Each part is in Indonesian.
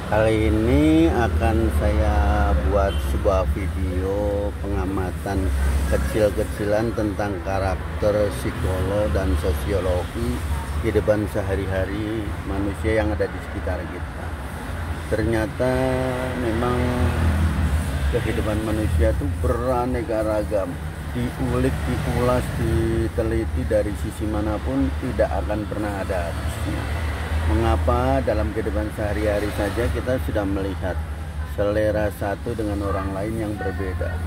Kali ini akan saya buat sebuah video pengamatan kecil-kecilan tentang karakter psikolog dan sosiologi kehidupan sehari-hari manusia yang ada di sekitar kita. Ternyata memang kehidupan manusia itu beraneka ragam, diulik, diulas, diteliti dari sisi manapun tidak akan pernah ada habisnya. Mengapa dalam kehidupan sehari-hari saja kita sudah melihat selera satu dengan orang lain yang berbeda,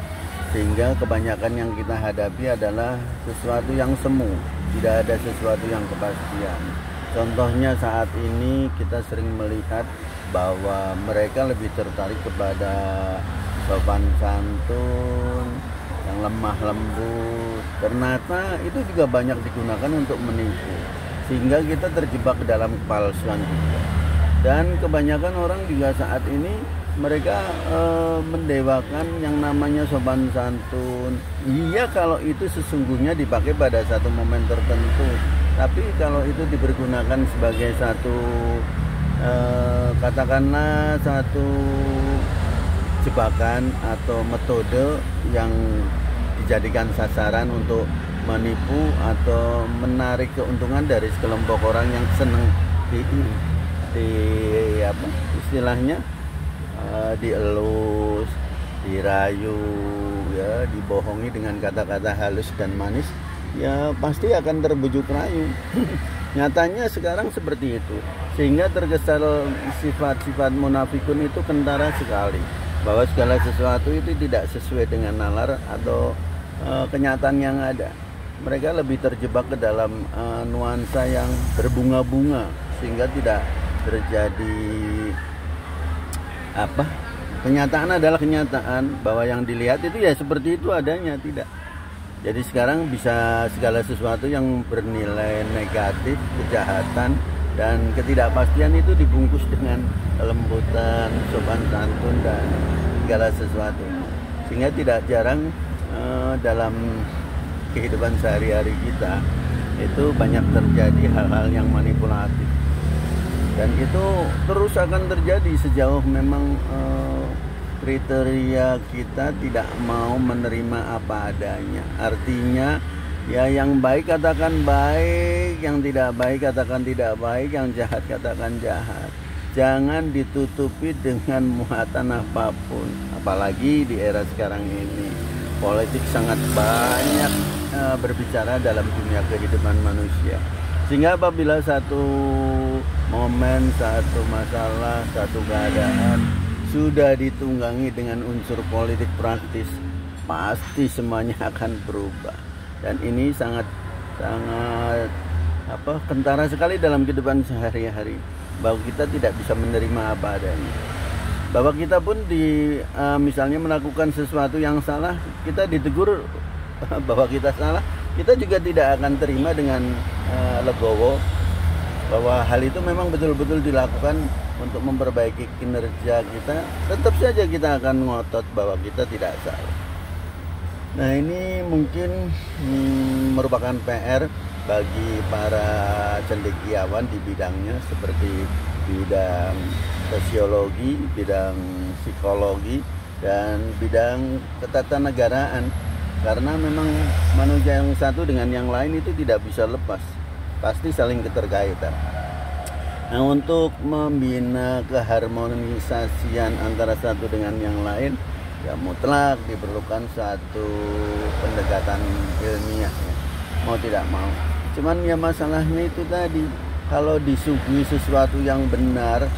sehingga kebanyakan yang kita hadapi adalah sesuatu yang semu, tidak ada sesuatu yang kepastian. Contohnya saat ini kita sering melihat bahwa mereka lebih tertarik kepada sopan santun, yang lemah lembut. Ternyata itu juga banyak digunakan untuk menipu, sehingga kita terjebak dalam kepalsuan juga. Dan kebanyakan orang juga saat ini mereka mendewakan yang namanya sopan santun. Iya, kalau itu sesungguhnya dipakai pada satu momen tertentu, tapi kalau itu dipergunakan sebagai satu katakanlah satu jebakan atau metode yang dijadikan sasaran untuk menipu atau menarik keuntungan dari sekelompok orang yang senang apa istilahnya dielus, dirayu, ya, dibohongi dengan kata-kata halus dan manis, ya pasti akan terbujuk rayu. Nyatanya sekarang seperti itu, sehingga terkesan sifat-sifat munafikun itu kentara sekali, bahwa segala sesuatu itu tidak sesuai dengan nalar atau kenyataan yang ada. Mereka lebih terjebak ke dalam nuansa yang berbunga-bunga, sehingga tidak terjadi apa, kenyataan adalah kenyataan, bahwa yang dilihat itu ya seperti itu adanya, tidak. Jadi sekarang bisa segala sesuatu yang bernilai negatif, kejahatan dan ketidakpastian itu dibungkus dengan kelembutan, sopan santun dan segala sesuatu, sehingga tidak jarang dalam kehidupan sehari-hari kita itu banyak terjadi hal-hal yang manipulatif, dan itu terus akan terjadi sejauh memang kriteria kita tidak mau menerima apa adanya. Artinya ya, yang baik katakan baik, yang tidak baik katakan tidak baik, yang jahat katakan jahat. Jangan ditutupi dengan muatan apapun, apalagi di era sekarang ini politik sangat banyak berbicara dalam dunia kehidupan manusia, sehingga apabila satu momen, satu masalah, satu keadaan sudah ditunggangi dengan unsur politik praktis, pasti semuanya akan berubah. Dan ini sangat kentara sekali dalam kehidupan sehari-hari, bahwa kita tidak bisa menerima apa adanya, bahwa kita pun misalnya melakukan sesuatu yang salah, kita ditegur bahwa kita salah, kita juga tidak akan terima dengan legowo bahwa hal itu memang betul-betul dilakukan untuk memperbaiki kinerja kita. Tetap saja kita akan ngotot bahwa kita tidak salah. Nah, ini mungkin merupakan PR bagi para cendekiawan di bidangnya, seperti bidang sosiologi, bidang psikologi, dan bidang ketatanegaraan, karena memang manusia yang satu dengan yang lain itu tidak bisa lepas, pasti saling keterkaitan. Nah, untuk membina keharmonisasian antara satu dengan yang lain, ya mutlak diperlukan satu pendekatan ilmiah, ya. Mau tidak mau. Cuman ya masalahnya itu tadi, kalau disuguhi sesuatu yang benar,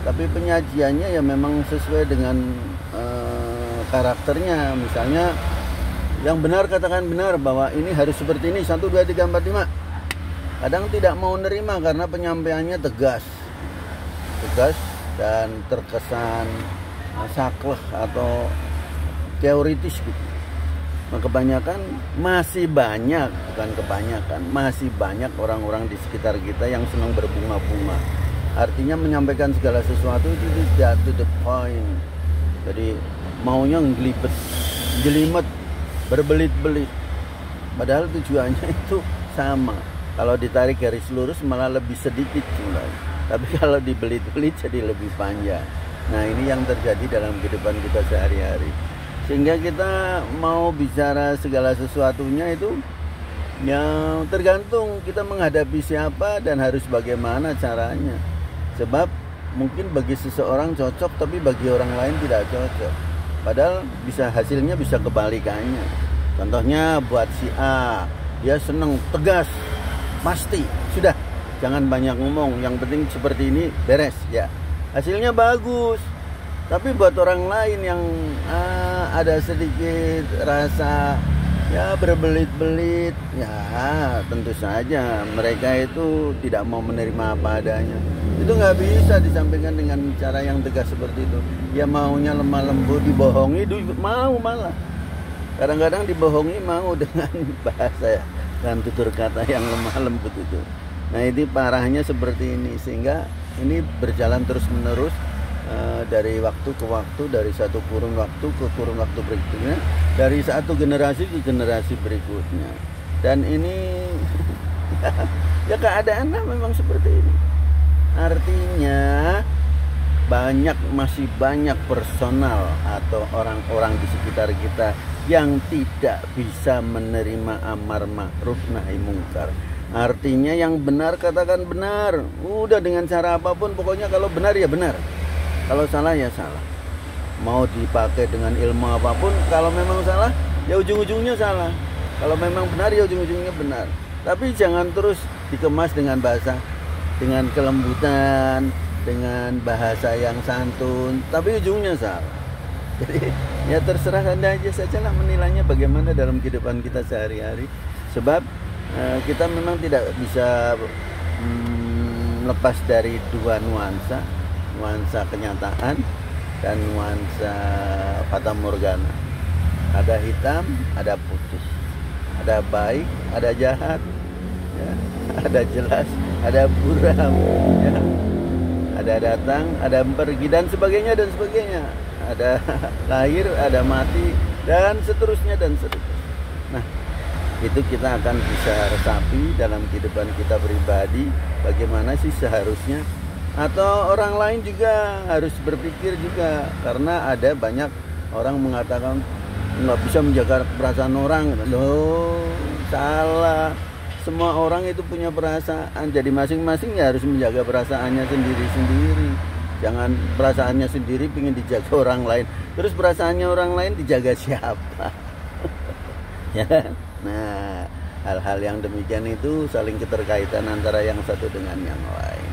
tapi penyajiannya ya memang sesuai dengan karakternya. Misalnya yang benar katakan benar, bahwa ini harus seperti ini, 1, 2, 3, 4, 5. Kadang tidak mau nerima karena penyampaiannya tegas dan terkesan saklek atau teoritis gitu. Nah, kebanyakan masih banyak orang-orang di sekitar kita yang senang berbunga-bunga. Artinya menyampaikan segala sesuatu itu tidak to the point. Jadi maunya ngelibet, jelimet, berbelit-belit. Padahal tujuannya itu sama, Kalau ditarik garis lurus malah lebih sedikit jumlahnya. Tapi kalau dibelit-belit jadi lebih panjang. Nah, ini yang terjadi dalam kehidupan kita sehari-hari. Sehingga kita mau bicara segala sesuatunya itu ya tergantung kita menghadapi siapa dan harus bagaimana caranya. Sebab mungkin bagi seseorang cocok tapi bagi orang lain tidak cocok. Padahal hasilnya bisa kebalikannya. Contohnya buat si A, dia senang tegas, pasti, sudah, jangan banyak ngomong, yang penting seperti ini beres ya. Hasilnya bagus. Tapi buat orang lain yang ada sedikit rasa ya berbelit-belit, ya tentu saja mereka itu tidak mau menerima apa adanya. Itu nggak bisa disampaikan dengan cara yang tegas seperti itu. Ya maunya lemah lembut, dibohongi mau malah. Kadang-kadang dibohongi mau dengan bahasa dan tutur kata yang lemah lembut itu. Nah, ini parahnya seperti ini, sehingga ini berjalan terus menerus dari waktu ke waktu, dari satu kurun waktu ke kurun waktu berikutnya, dari satu generasi ke generasi berikutnya. Dan ini ya keadaannya memang seperti ini. Artinya masih banyak personal atau orang-orang di sekitar kita yang tidak bisa menerima amar ma'ruf nahi mungkar. Artinya yang benar katakan benar. Udah dengan cara apapun, pokoknya kalau benar ya benar, kalau salah ya salah. Mau dipakai dengan ilmu apapun, kalau memang salah ya ujung-ujungnya salah. Kalau memang benar ya ujung-ujungnya benar. Tapi jangan terus dikemas dengan bahasa, dengan kelembutan, dengan bahasa yang santun, tapi ujungnya salah. Jadi ya terserah Anda aja sajalah menilainya bagaimana dalam kehidupan kita sehari-hari. Sebab kita memang tidak bisa lepas dari dua nuansa kenyataan dan nuansa fata morgana. Ada hitam, ada putih, ada baik, ada jahat, ya, ada jelas, ada buram, ya, ada datang, ada pergi dan sebagainya dan sebagainya. Ada lahir, ada mati dan seterusnya dan seterusnya. Nah, itu kita akan bisa resapi dalam kehidupan kita pribadi bagaimana sih seharusnya, atau orang lain juga harus berpikir juga, karena ada banyak orang mengatakan nggak bisa menjaga perasaan orang. Loh, salah. Semua orang itu punya perasaan, jadi masing-masing ya harus menjaga perasaannya sendiri-sendiri. Jangan perasaannya sendiri pengen dijaga orang lain, terus perasaannya orang lain dijaga siapa? Ya. Nah, hal-hal yang demikian itu saling keterkaitan antara yang satu dengan yang lain.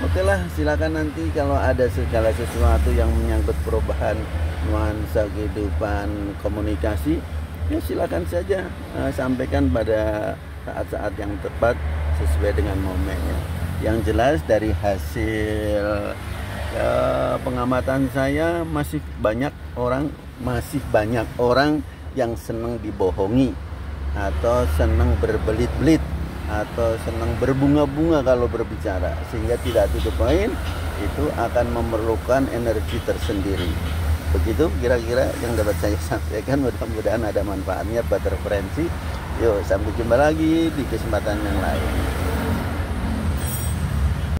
Oke lah, silakan nanti kalau ada segala sesuatu yang menyangkut perubahan nuansa kehidupan komunikasi, ya silakan saja sampaikan pada saat-saat yang tepat sesuai dengan momennya. Yang jelas dari hasil pengamatan saya masih banyak orang yang senang dibohongi, atau senang berbelit-belit, atau senang berbunga-bunga kalau berbicara, sehingga tidak to the point. Itu akan memerlukan energi tersendiri. Begitu kira-kira yang dapat saya sampaikan. Mudah-mudahan ada manfaatnya buat referensi. Yuk, sampai jumpa lagi di kesempatan yang lain.